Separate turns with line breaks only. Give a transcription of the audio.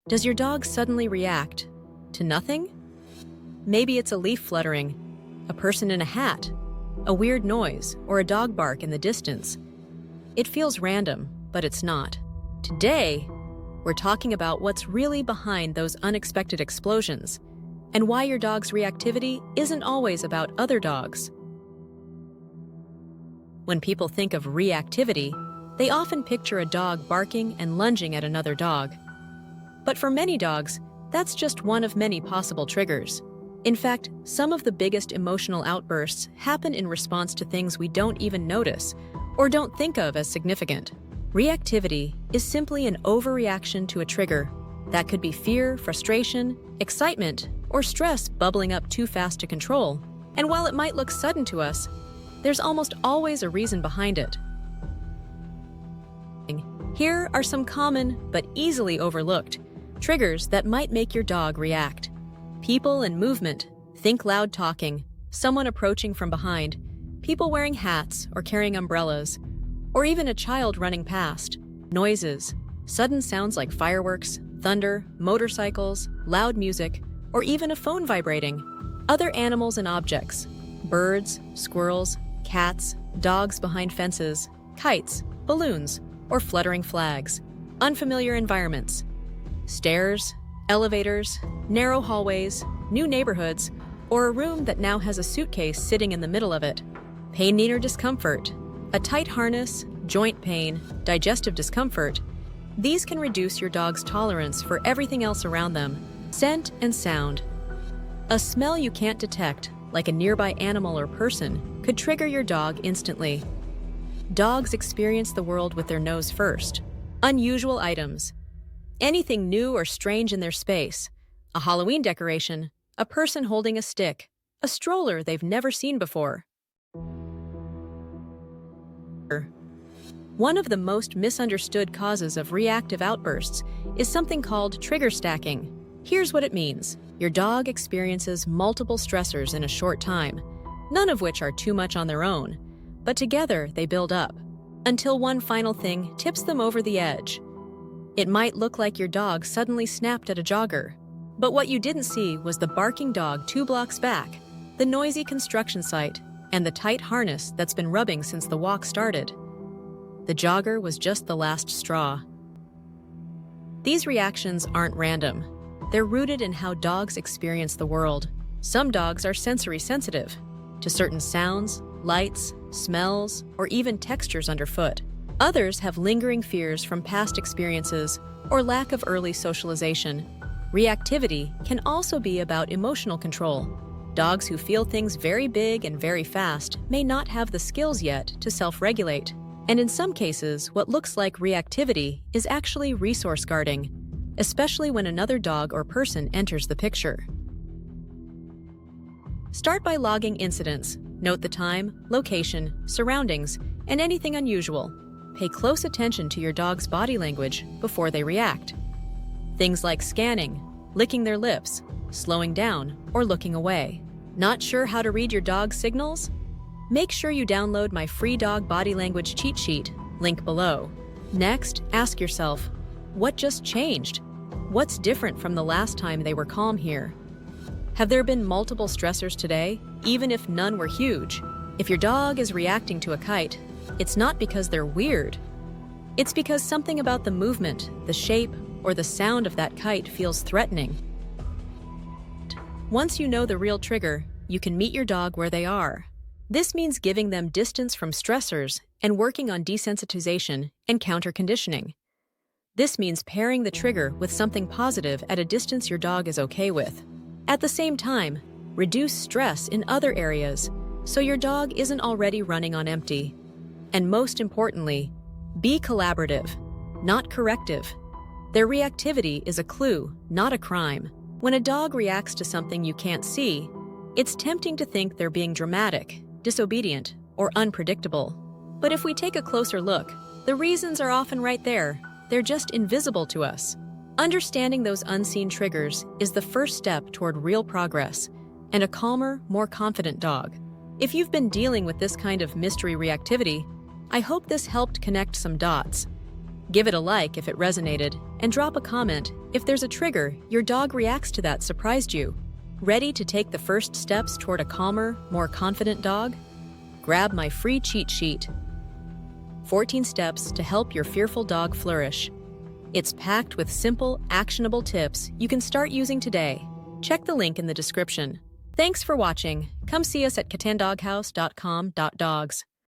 Does your dog suddenly react to nothing? Maybe it's a leaf fluttering, a person in a hat, a weird noise, or a dog bark in the distance. It feels random, but it's not. Today, we're talking about what's really behind those unexpected explosions and why your dog's reactivity isn't always about other dogs. When people think of reactivity, they often picture a dog barking and lunging at another dog. But for many dogs, that's just one of many possible triggers. In fact, some of the biggest emotional outbursts happen in response to things we don't even notice or don't think of as significant. Reactivity is simply an overreaction to a trigger. That could be fear, frustration, excitement, or stress bubbling up too fast to control. And while it might look sudden to us, there's almost always a reason behind it. Here are some common but easily overlooked triggers that might make your dog react. People and movement. Think loud talking, someone approaching from behind, people wearing hats or carrying umbrellas, or even a child running past. Noises. Sudden sounds like fireworks, thunder, motorcycles, loud music, or even a phone vibrating. Other animals and objects. Birds, squirrels, cats, dogs behind fences, kites, balloons, or fluttering flags. Unfamiliar environments. Stairs, elevators, narrow hallways, new neighborhoods, or a room that now has a suitcase sitting in the middle of it. Pain or discomfort. A tight harness, joint pain, digestive discomfort. These can reduce your dog's tolerance for everything else around them. Scent and sound. A smell you can't detect, like a nearby animal or person, could trigger your dog instantly. Dogs experience the world with their nose first. Unusual items. Anything new or strange in their space. A Halloween decoration, a person holding a stick, a stroller they've never seen before. One of the most misunderstood causes of reactive outbursts is something called trigger stacking. Here's what it means. Your dog experiences multiple stressors in a short time, none of which are too much on their own, but together they build up, until one final thing tips them over the edge. It might look like your dog suddenly snapped at a jogger, but what you didn't see was the barking dog 2 blocks back, the noisy construction site, and the tight harness that's been rubbing since the walk started. The jogger was just the last straw. These reactions aren't random. They're rooted in how dogs experience the world. Some dogs are sensory sensitive to certain sounds, lights, smells, or even textures underfoot. Others have lingering fears from past experiences or lack of early socialization. Reactivity can also be about emotional control. Dogs who feel things very big and very fast may not have the skills yet to self-regulate. And in some cases, what looks like reactivity is actually resource guarding, especially when another dog or person enters the picture. Start by logging incidents. Note the time, location, surroundings, and anything unusual. Pay close attention to your dog's body language before they react. Things like scanning, licking their lips, slowing down, or looking away. Not sure how to read your dog's signals? Make sure you download my free dog body language cheat sheet, link below. Next, ask yourself, what just changed? What's different from the last time they were calm here? Have there been multiple stressors today, even if none were huge? If your dog is reacting to a kite, it's not because they're weird. It's because something about the movement, the shape, or the sound of that kite feels threatening. Once you know the real trigger, you can meet your dog where they are. This means giving them distance from stressors and working on desensitization and counter-conditioning. This means pairing the trigger with something positive at a distance your dog is okay with. At the same time, reduce stress in other areas so your dog isn't already running on empty. And most importantly, be collaborative, not corrective. Their reactivity is a clue, not a crime. When a dog reacts to something you can't see, it's tempting to think they're being dramatic, disobedient, or unpredictable. But if we take a closer look, the reasons are often right there. They're just invisible to us. Understanding those unseen triggers is the first step toward real progress and a calmer, more confident dog. If you've been dealing with this kind of mystery reactivity, I hope this helped connect some dots. Give it a like if it resonated, and drop a comment if If there's a trigger, your dog reacts to that surprised you. Ready to take the first steps toward a calmer, more confident dog? Grab my free cheat sheet. 14 steps to help your fearful dog flourish. It's packed with simple, actionable tips you can start using today. Check the link in the description. Thanks for watching. Come see us at catandoghouse.com.dogs.